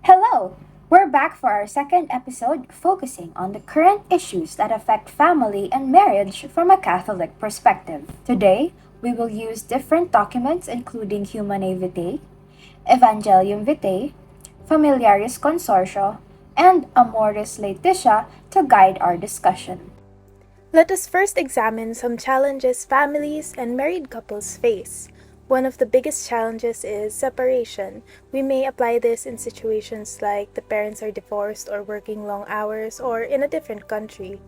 Hello! We're back for our second episode focusing on the current issues that affect family and marriage from a Catholic perspective. Today, we will use different documents including Humanae Vitae, Evangelium Vitae, Familiaris Consortio, and Amoris Laetitia to guide our discussion. Let us first examine some challenges families and married couples face. One of the biggest challenges is separation. We may apply this in situations like the parents are divorced or working long hours or in a different country.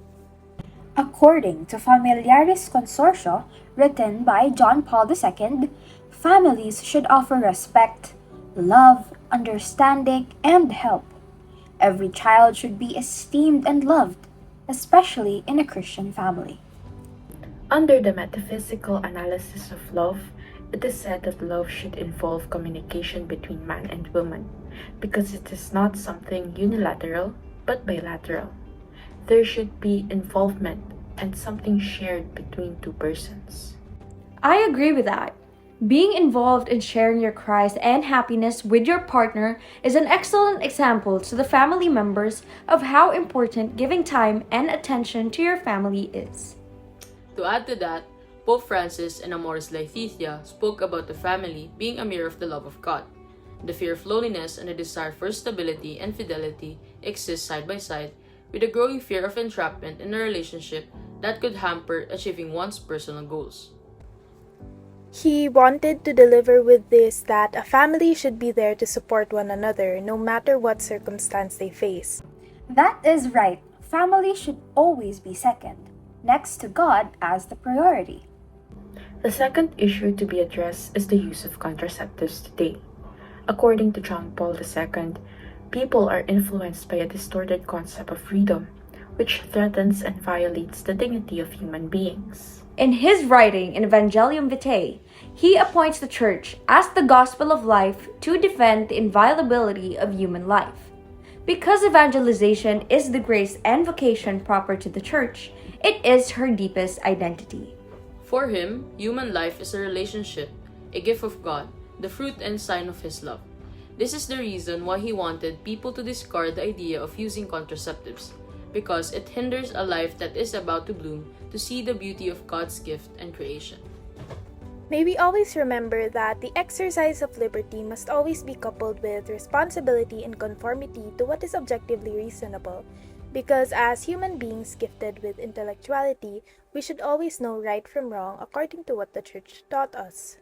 According to Familiaris Consortio, written by John Paul II, families should offer respect, love, understanding, and help. Every child should be esteemed and loved, especially in a Christian family. Under the metaphysical analysis of love, it is said that love should involve communication between man and woman, because it is not something unilateral but bilateral. There should be involvement and something shared between two persons. I agree with that. Being involved in sharing your cries and happiness with your partner is an excellent example to the family members of how important giving time and attention to your family is. To add to that, Pope Francis in Amoris Laetitia spoke about the family being a mirror of the love of God. The fear of loneliness and the desire for stability and fidelity exist side by side, with a growing fear of entrapment in a relationship that could hamper achieving one's personal goals. He wanted to deliver with this that a family should be there to support one another no matter what circumstance they face. That is right. Family should always be second, next to God as the priority. The second issue to be addressed is the use of contraceptives today. According to John Paul II, people are influenced by a distorted concept of freedom, which threatens and violates the dignity of human beings. In his writing in Evangelium Vitae, he appoints the Church as the gospel of life to defend the inviolability of human life. Because evangelization is the grace and vocation proper to the Church, it is her deepest identity. For him, human life is a relationship, a gift of God, the fruit and sign of His love. This is the reason why he wanted people to discard the idea of using contraceptives, because it hinders a life that is about to bloom to see the beauty of God's gift and creation. May we always remember that the exercise of liberty must always be coupled with responsibility and conformity to what is objectively reasonable, because as human beings gifted with intellectuality, we should always know right from wrong according to what the Church taught us.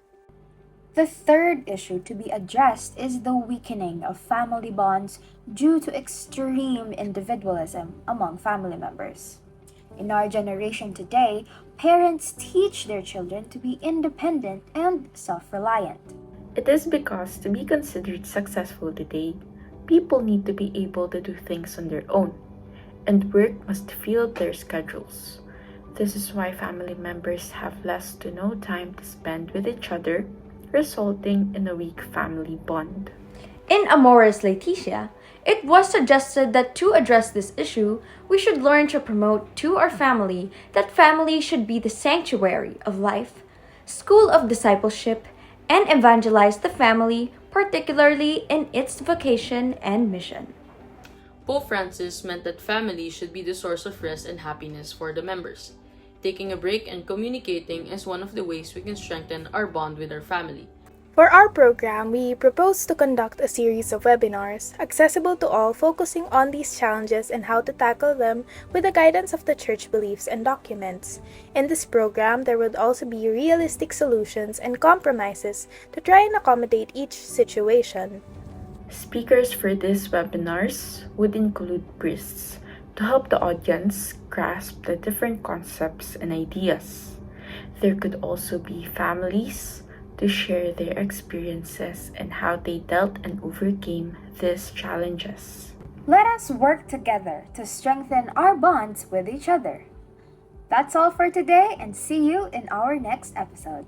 The third issue to be addressed is the weakening of family bonds due to extreme individualism among family members. In our generation today, parents teach their children to be independent and self-reliant. It is because to be considered successful today, people need to be able to do things on their own, and work must fill their schedules. This is why family members have less to no time to spend with each other, resulting in a weak family bond. In Amoris Laetitia, it was suggested that to address this issue, we should learn to promote to our family that family should be the sanctuary of life, school of discipleship, and evangelize the family, particularly in its vocation and mission. Pope Francis meant that family should be the source of rest and happiness for the members. Taking a break and communicating is one of the ways we can strengthen our bond with our family. For our program, we propose to conduct a series of webinars accessible to all, focusing on these challenges and how to tackle them with the guidance of the Church beliefs and documents. In this program, there would also be realistic solutions and compromises to try and accommodate each situation. Speakers for these webinars would include priests to help the audience grasp the different concepts and ideas. There could also be families to share their experiences and how they dealt and overcame these challenges. Let us work together to strengthen our bonds with each other. That's all for today, and see you in our next episode.